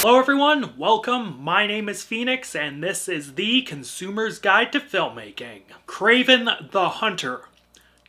Hello everyone, welcome. My name is Phoenix and this is the Consumer's Guide to Filmmaking. Kraven the Hunter,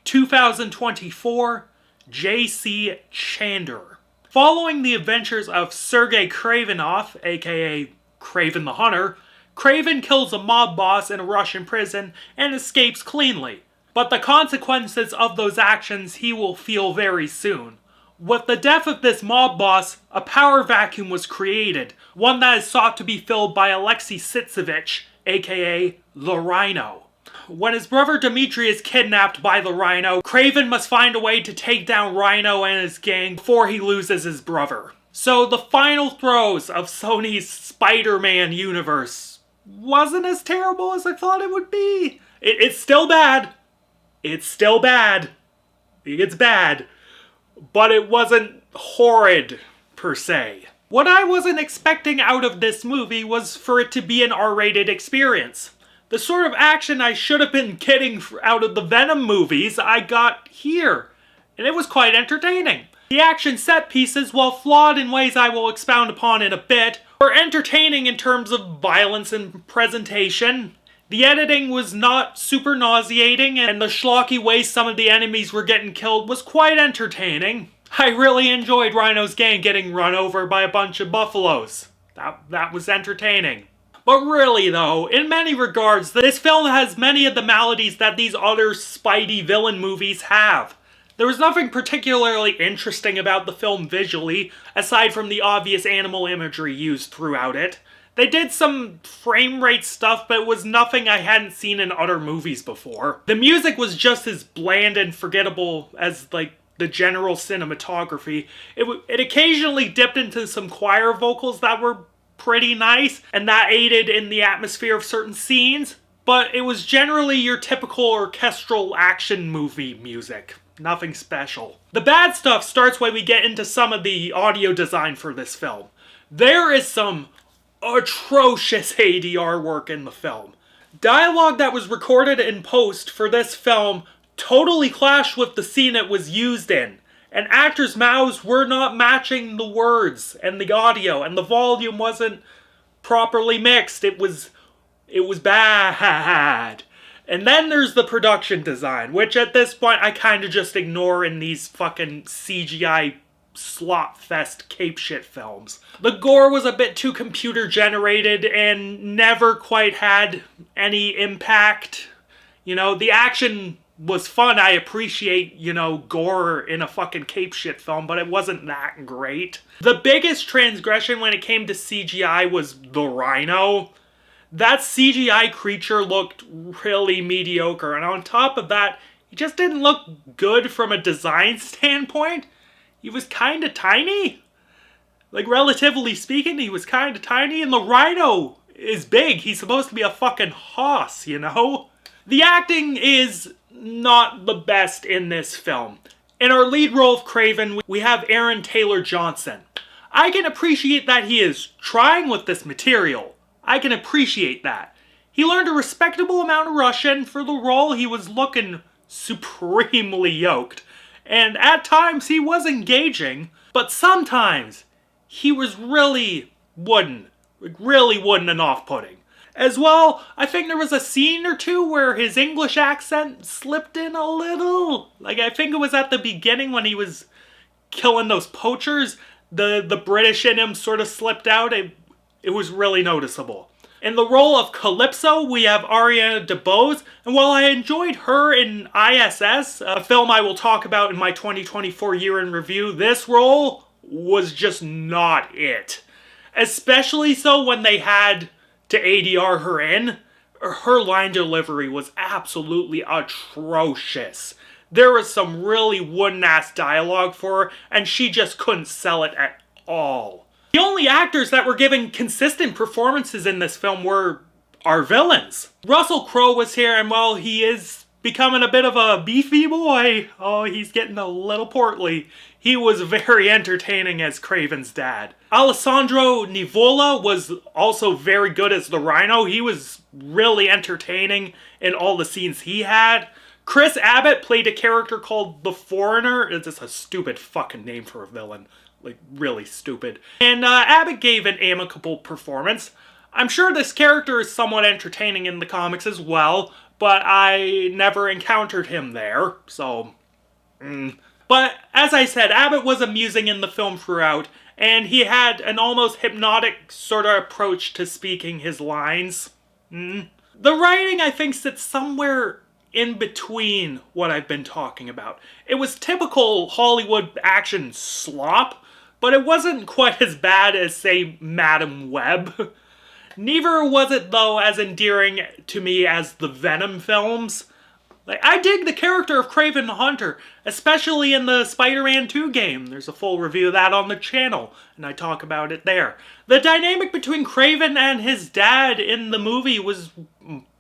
2024, J.C. Chander. Following the adventures of Sergei Kravinoff, aka Kraven the Hunter, Kraven kills a mob boss in a Russian prison and escapes cleanly. But the consequences of those actions he will feel very soon. With the death of this mob boss, a power vacuum was created, one that is sought to be filled by Alexei Sitsevich, aka the Rhino. When his brother Dmitri is kidnapped by the Rhino, Kraven must find a way to take down Rhino and his gang before he loses his brother. So the final throes of Sony's Spider-Man universe wasn't as terrible as I thought it would be. It's still bad. It's still bad. It's bad. But it wasn't horrid, per se. What I wasn't expecting out of this movie was for it to be an R-rated experience. The sort of action I should have been getting out of the Venom movies, I got here. And it was quite entertaining. The action set pieces, while flawed in ways I will expound upon in a bit, were entertaining in terms of violence and presentation. The editing was not super nauseating, and the schlocky way some of the enemies were getting killed was quite entertaining. I really enjoyed Rhino's gang getting run over by a bunch of buffaloes. That was entertaining. But really though, in many regards, this film has many of the maladies that these other Spidey villain movies have. There was nothing particularly interesting about the film visually, aside from the obvious animal imagery used throughout it. They did some frame rate stuff, but it was nothing I hadn't seen in other movies before. The music was just as bland and forgettable as, the general cinematography. It occasionally dipped into some choir vocals that were pretty nice, and that aided in the atmosphere of certain scenes, but it was generally your typical orchestral action movie music. Nothing special. The bad stuff starts when we get into some of the audio design for this film. There is some atrocious ADR work in the film. Dialogue that was recorded in post for this film totally clashed with the scene it was used in, and actors' mouths were not matching the words and the audio, and the volume wasn't properly mixed. It was bad. And then there's the production design, which at this point I kind of just ignore in these fucking CGI slot fest cape shit films. The gore was a bit too computer generated and never quite had any impact. The action was fun. I appreciate, gore in a fucking cape shit film, but it wasn't that great. The biggest transgression when it came to CGI was the Rhino. That CGI creature looked really mediocre, and on top of that, he just didn't look good from a design standpoint. He was kind of tiny. Relatively speaking, he was kind of tiny, and the Rhino is big. He's supposed to be a fucking hoss, The acting is not the best in this film. In our lead role of Kraven, we have Aaron Taylor Johnson. I can appreciate that he is trying with this material. I can appreciate that. He learned a respectable amount of Russian for the role. He was looking supremely yoked. And at times he was engaging, but sometimes he was really wooden and off-putting. As well, I think there was a scene or two where his English accent slipped in a little. I think it was at the beginning when he was killing those poachers. The British in him sort of slipped out. It was really noticeable. In the role of Calypso, we have Ariana DeBose, and while I enjoyed her in ISS, a film I will talk about in my 2024 year in review, this role was just not it. Especially so when they had to ADR her in. Her line delivery was absolutely atrocious. There was some really wooden-ass dialogue for her, and she just couldn't sell it at all. The only actors that were giving consistent performances in this film were our villains. Russell Crowe was here, and while he is becoming a bit of a beefy boy, he's getting a little portly, he was very entertaining as Kraven's dad. Alessandro Nivola was also very good as the Rhino. He was really entertaining in all the scenes he had. Chris Abbott played a character called the Foreigner. It's just a stupid fucking name for a villain. Like, really stupid. And Abbott gave an amicable performance. I'm sure this character is somewhat entertaining in the comics as well, but I never encountered him there, so... But, as I said, Abbott was amusing in the film throughout, and he had an almost hypnotic sort of approach to speaking his lines. The writing, I think, sits somewhere in between what I've been talking about. It was typical Hollywood action slop, but it wasn't quite as bad as, say, Madam Web. Neither was it, though, as endearing to me as the Venom films. Like, I dig the character of Kraven the Hunter, especially in the Spider-Man 2 game. There's a full review of that on the channel, and I talk about it there. The dynamic between Kraven and his dad in the movie was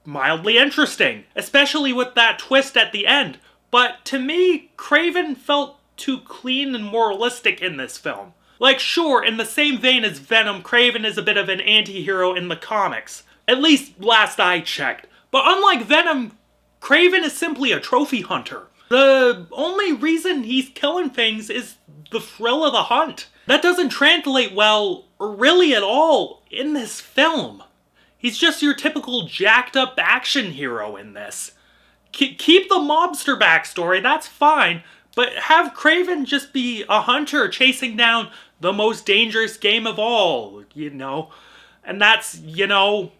mildly interesting, especially with that twist at the end. But to me, Kraven felt too clean and moralistic in this film. Like, sure, in the same vein as Venom, Kraven is a bit of an anti-hero in the comics. At least last I checked. But unlike Venom, Kraven is simply a trophy hunter. The only reason he's killing things is the thrill of the hunt. That doesn't translate well, or really at all, in this film. He's just your typical jacked up action hero in this. Keep the mobster backstory, that's fine, but have Kraven just be a hunter chasing down the most dangerous game of all, you know? And that's, you know,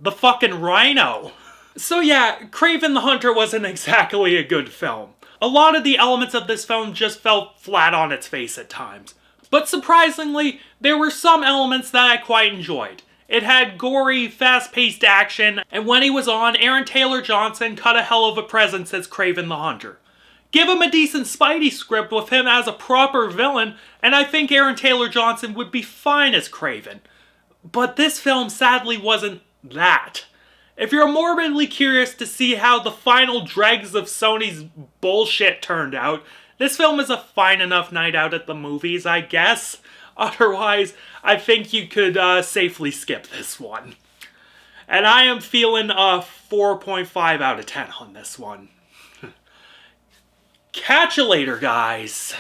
the fucking rhino. So yeah, Kraven the Hunter wasn't exactly a good film. A lot of the elements of this film just fell flat on its face at times. But surprisingly, there were some elements that I quite enjoyed. It had gory, fast-paced action, and when he was on, Aaron Taylor Johnson cut a hell of a presence as Kraven the Hunter. Give him a decent Spidey script with him as a proper villain, and I think Aaron Taylor Johnson would be fine as Kraven. But this film sadly wasn't that. If you're morbidly curious to see how the final dregs of Sony's bullshit turned out, this film is a fine enough night out at the movies, I guess. Otherwise, I think you could safely skip this one. And I am feeling a 4.5 out of 10 on this one. Catch you later, guys.